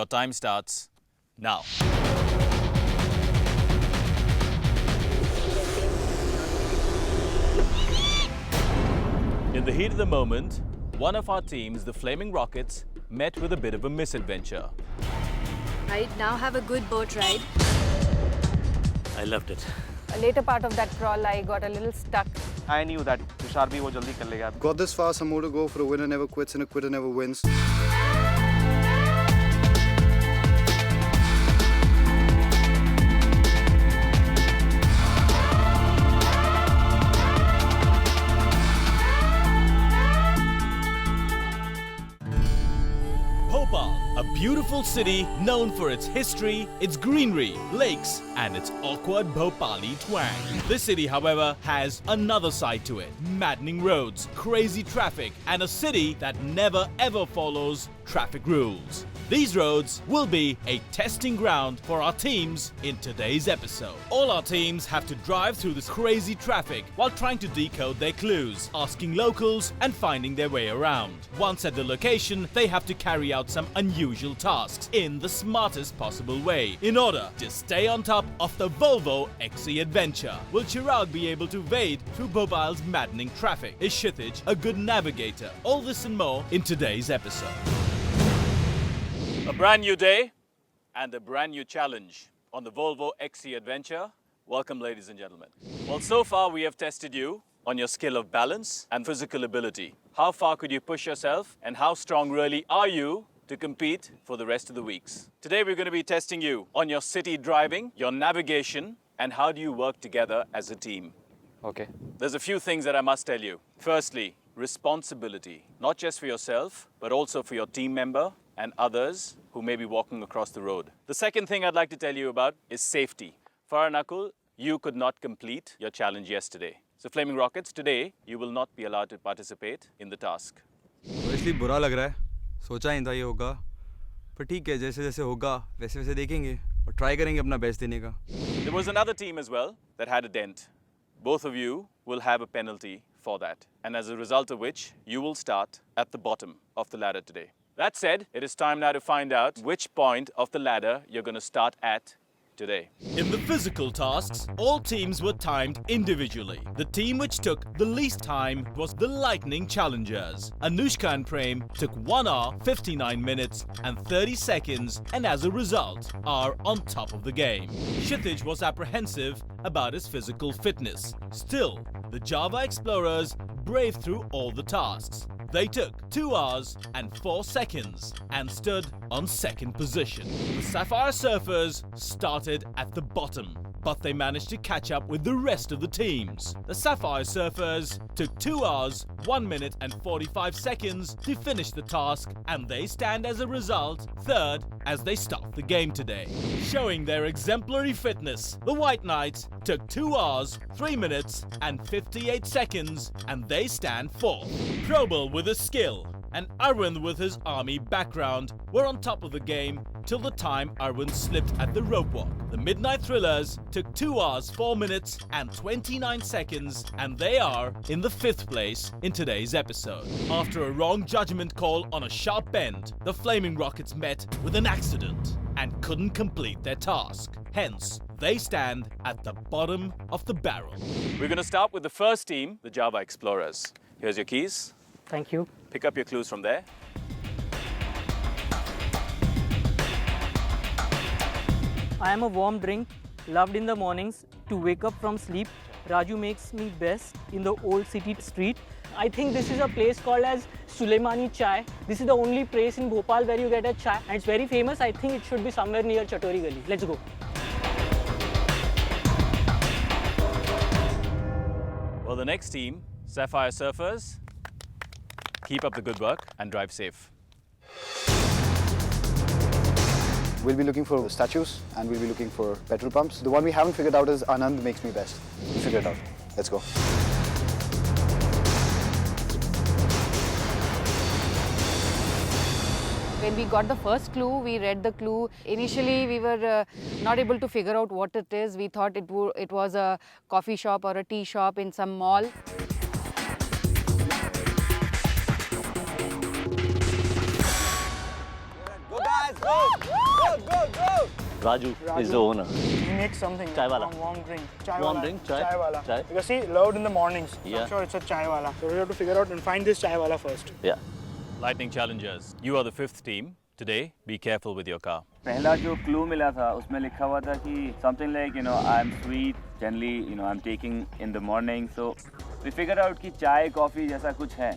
Your time starts now. In the heat of the moment, one of our teams, the Flaming Rockets, met with a bit of a misadventure. I now have a good boat ride. I loved it. A later part of that crawl, I got a little stuck. I knew that Tushar bhi wo jaldi kar lega. Got this far, some more to go. For a winner never quits and a quitter never wins. Bhopal, a beautiful city known for its history, its greenery, lakes, and its awkward Bhopali twang. This city, however, has another side to it. Maddening roads, crazy traffic, and a city that never ever follows traffic rules. These roads will be a testing ground for our teams in today's episode. All our teams have to drive through this crazy traffic while trying to decode their clues, asking locals and finding their way around. Once at the location, they have to carry out some unusual tasks in the smartest possible way in order to stay on top of the Volvo XC Adventure. Will Chirag be able to wade through Bhopal's maddening traffic? Is Kshitij a good navigator? All this and more in today's episode. A brand new day and a brand new challenge on the Volvo XC Adventure. Welcome, ladies and gentlemen. Well, so far we have tested you on your skill of balance and physical ability. How far could you push yourself and how strong really are you to compete for the rest of the weeks? Today we're going to be testing you on your city driving, your navigation, and how do you work together as a team. Okay. There's a few things that I must tell you. Firstly, responsibility, not just for yourself, but also for your team member and others who may be walking across the road. The second thing I'd like to tell you about is safety. Farah Nakul, you could not complete your challenge yesterday. So Flaming Rockets, today you will not be allowed to participate in the task. इसलिए बुरा लग रहा है सोचा ही था ये होगा पर ठीक है जैसे जैसे होगा वैसे वैसे देखेंगे और ट्राई करेंगे अपना बेस्ट देने का There was another team as well that had a dent. Both of you will have a penalty for that, and as a result of which you will start at the bottom of the ladder today. That said, it is time now to find out which point of the ladder you're going to start at today. In the physical tasks, all teams were timed individually. The team which took the least time was the Lightning Challengers. Anushka and Prem took 1 hour, 59 minutes and 30 seconds and as a result are on top of the game. Kshitij was apprehensive about his physical fitness. Still, the Java Explorers braved through all the tasks. They took 2 hours and 4 seconds and stood on second position. The Sapphire Surfers started at the bottom, but they managed to catch up with the rest of the teams. The Sapphire Surfers took 2 hours, 1 minute and 45 seconds to finish the task, and they stand as a result third as they start the game today. Showing their exemplary fitness, the White Knights took 2 hours, 3 minutes and 58 seconds, and they stand fourth. Probel with his skill and Arvind with his army background were on top of the game till the time Arvind slipped at the rope walk. The Midnight Thrillers took 2 hours, 4 minutes and 29 seconds, and they are in the 5th place in today's episode. After a wrong judgment call on a sharp bend, the Flaming Rockets met with an accident and couldn't complete their task. Hence, they stand at the bottom of the barrel. We're going to start with the first team, the Java Explorers. Here's your keys. Thank you. Pick up your clues from there. I am a warm drink, loved in the mornings, to wake up from sleep. Raju makes me best in the old city street. I think this is a place called as Sulaimani Chai. This is the only place in Bhopal where you get a chai and it's very famous. I think it should be somewhere near Chatori Gali. Let's go. Well, the next team, Sapphire Surfers, keep up the good work and drive safe. We'll be looking for statues and we'll be looking for petrol pumps. The one we haven't figured out is Anand makes me best. We'll figure it out. Let's go. When we got the first clue, we read the clue. Initially, we were not able to figure out what it is. We thought it was a coffee shop or a tea shop in some mall. Go guys, go! Raju is the owner. He makes something. Chai wala. Warm drink. Chai Warm wala. drink, chai? Chai wala. Chai? Because see, loved in the mornings. So Yeah. I'm sure it's a chai wala. So we have to figure out and find this chai wala first. Yeah. Lightning Challengers, you are the fifth team. Today, be careful with your car. पहला जो clue मिला था उसमें लिखा हुआ था कि something like I am sweet generally I'm taking in the morning, so we figured out कि चाय कॉफी जैसा कुछ है.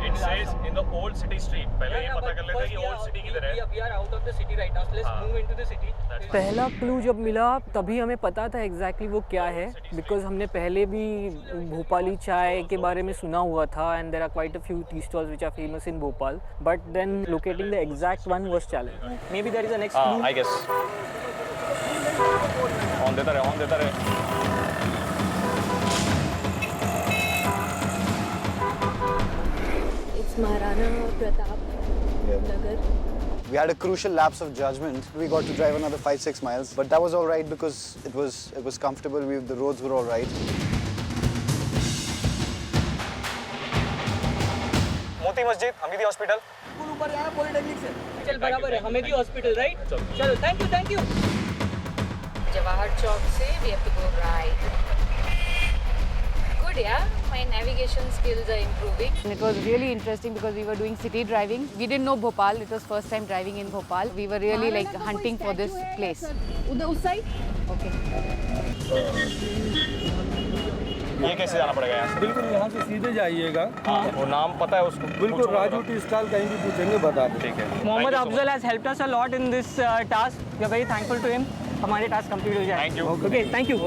It says in the old city street. पहले ये पता कर लेते हैं कि old city किधर है. We are out of the city right now. So let's move into the city. पहला क्लू जब मिला तभी हमें पता था एग्जैक्टली वो क्या है, बिकॉज हमने पहले भी भोपाली चाय के बारे में सुना हुआ था and there are quite a few tea stalls which are famous in Bhopal, but then locating the exact one was challenge. Maybe there is a next clue. I guess. On देता रहे. It's Maharana Pratap Nagar. We had a crucial lapse of judgment. We got to drive another 5-6 miles, but that was all right because it was comfortable. The roads were all right. Moti Masjid, Hamidi hospital. ऊपर जाना polytechnic से. चल बराबर है, हमेदी hospital right. चलो thank you. Jawahar Chowk se we have to go right. Good, yeah. My navigation skills are improving. And it was really interesting because we were doing city driving. We didn't know Bhopal. It was first time driving in Bhopal. We were really like hunting for this place. उधर उस side. Okay. ये कैसे जाना पड़ेगा यहाँ से? बिल्कुल यहाँ से सीधे जाइएगा. वो नाम पता है उसको? बिल्कुल राजू टी स्टॉल कहीं भी पूछेंगे बता दें. ठीक है. Mohammad Afzal has helped us a lot in this task. We are very thankful to him. हमारे टास्क कंप्लीट हो जाए. Thank you. Okay, thank you.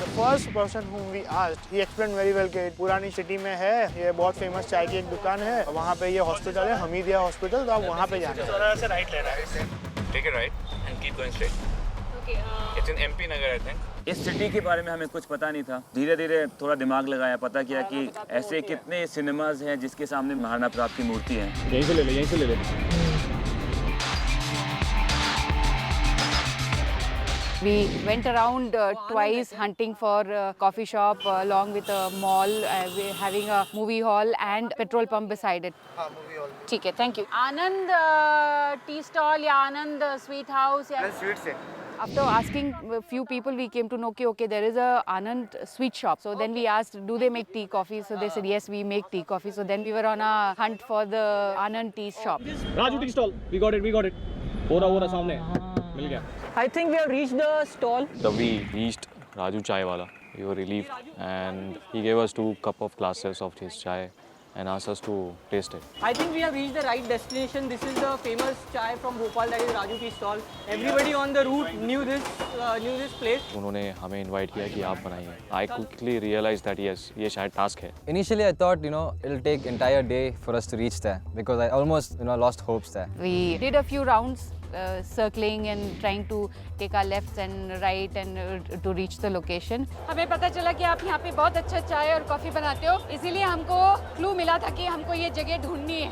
The first person whom we asked, he explained very well कि पुरानी city में है, ये बहुत famous चाय की एक दुकान है, वहाँ पे ये हॉस्पिटल है, हमीदिया हॉस्पिटल, तो आप वहाँ पे जाना है. थोड़ा सा राइट लेना है. Take a right and keep going straight. Okay. It's in MP Nagar, I think. इस सिटी के बारे में हमें कुछ पता नहीं था. धीरे धीरे थोड़ा दिमाग लगाया, पता किया कि ऐसे कितने सिनेमाज हैं जिसके सामने महाराणा प्रताप की मूर्ति है. यहीं से ले ले. We went around twice hunting for a coffee shop along with a mall, we're having a movie hall and petrol pump beside it. हाँ, movie hall. ठीक है, thank you. Anand tea stall या Anand sweet house या. Sweet से. After asking a few people, we came to know okay, there is a Anand sweet shop. So then we asked, do they make tea, coffee? So they said, yes, we make tea, coffee. So then we were on a hunt for the Anand tea shop. Raju tea stall. We got it. हो रहा सामने. मिल गया. I think we have reached the stall. We reached Raju Chai Wala. We were relieved and he gave us 2 cup of glasses of his chai and asked us to taste it. I think we have reached the right destination. This is the famous chai from Bhopal, that is Raju tea stall. Everybody on the route knew this place. उन्होंने हमें invite किया कि आप बनाइए. I quickly realized that yes, ये शायद task है. Initially I thought it'll take entire day for us to reach there because I almost lost hopes there. We did a few rounds circling and trying to take our lefts and right and to reach the location. हमें पता चला कि आप यहाँ पे बहुत अच्छा चाय और कॉफी बनाते हो, इसीलिए हमको क्लू मिला था कि हमको ये जगह ढूंढनी है.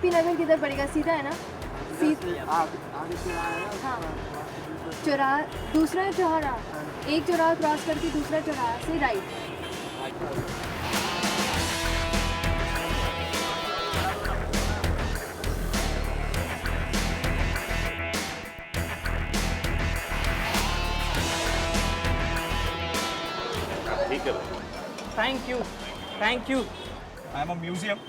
नगर किधर पड़ेगा? सीधा है ना? हाँ. चौराहा, दूसरा चौराहा. एक चौराहा क्रॉस करके दूसरा चौराहा से right. Thank you. I am a museum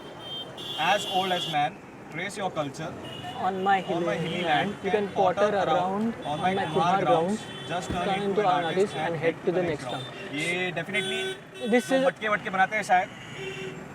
as old as man. Trace your culture. On my hilly land, you can potter around on my Kumar grounds, just turn into an artist and head to the next town. ये definitely This is मटके बनाते हैं शायद.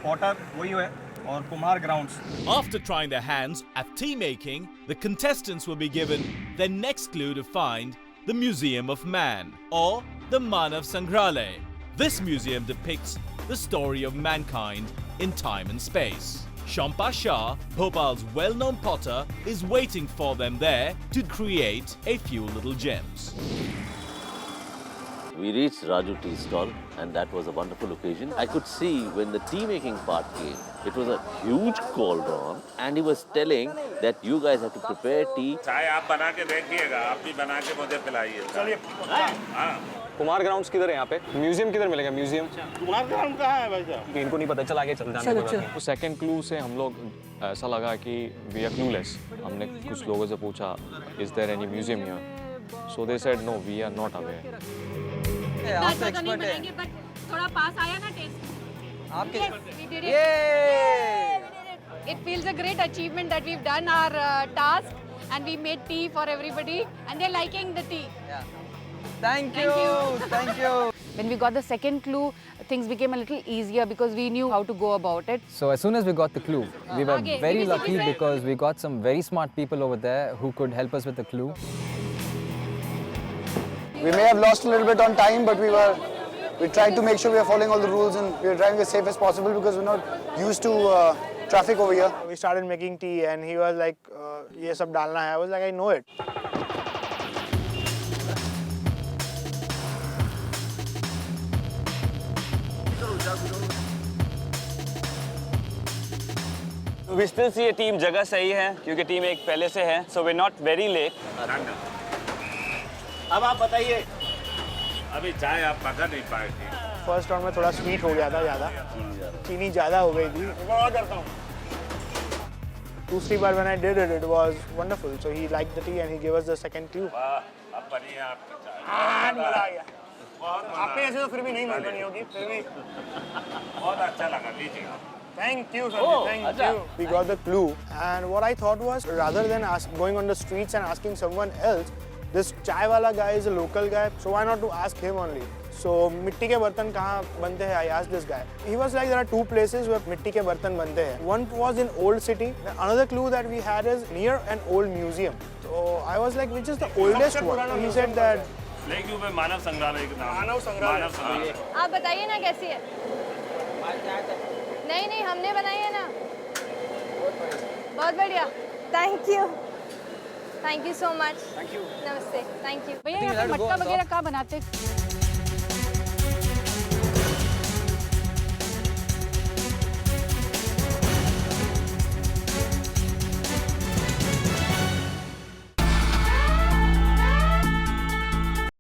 Potter वही है और Kumar grounds. After trying their hands at tea making, the contestants will be given their next clue to find the Museum of Man or the Manav Sangrahalay. This museum depicts the story of mankind in time and space. Shampa Shah, Bhopal's well-known potter, is waiting for them there to create a few little gems. We reached Raju tea stall and that was a wonderful occasion. I could see when the tea making part came, it was a huge cauldron and he was telling that you guys have to prepare tea. चाय आप बना के देखिएगा, आप भी बना के मुझे पिलाइए. चलिए. हाँ. कुमार ग्राउंड्स किधर है यहाँ पे? म्यूजियम किधर मिलेगा? म्यूजियम कुमार ग्राउंड कहाँ है भाई साहब? इनको नहीं पता, चल आगे चल जाने दो। तो सेकंड क्लू से हम लोग ऐसा लगा कि वी आर क्लूलेस। हमने कुछ लोगों से पूछा, is there any museum here? So they said no, we are not aware. आप तो एक्सपर्ट हैं, बट थोड़ा पास आया ना टेस्ट। आपके It feels a great achievement that we've done our task and we made tea for everybody and they're liking the tea. Thank you. When we got the second clue, things became a little easier because we knew how to go about it. So as soon as we got the clue, we were Okay, very BBC lucky se- because we got some very smart people over there who could help us with the clue. We may have lost a little bit on time, but we tried to make sure we are following all the rules and we are driving as safe as possible because we're not used to traffic over here. We started making tea and he was like, ये सब डालना है. I was like, I know it. We still see a team जगह सही है क्योंकि team एक पहले से है. So we're not very late. अब आप बताइए, अभी चाय आप पका नहीं पाए थे। फर्स्ट राउंड में थोड़ा स्वीट हो गया था ज़्यादा, चीनी ज़्यादा हो गई थी। मैं करता हूँ। दूसरी बार when I did it, it was wonderful. So he liked the tea and he gave us the second clue. अब बनी है आपकी चाय। मज़ा आ गया। आपने ऐसे तो फिर भी नहीं बनी होगी, फिर भी बहुत अच्छा लगा, लीजिए। Thank you, sir. Thank you. We got the clue, and what I thought was, rather than going on the streets and asking someone else, this chai wala guy is a local guy, so why not to ask him only? So, मिट्टी के बर्तन कहाँ बनते हैं? I asked this guy. He was like, there are two places where मिट्टी के बर्तन बनते हैं. One was in Old City. Another clue that we had is near an old museum. So I was like, which is the oldest one? He said that. Lake में मानव संग्रहालय के नाम। मानव संग्रहालय। आप बताइए ना कैसी है? नहीं हमने बनाई है ना। बहुत बढ़िया। Thank you so much. नमस्ते। Thank you. भैया यहाँ पे मटका वगैरह कहाँ बनाते हैं?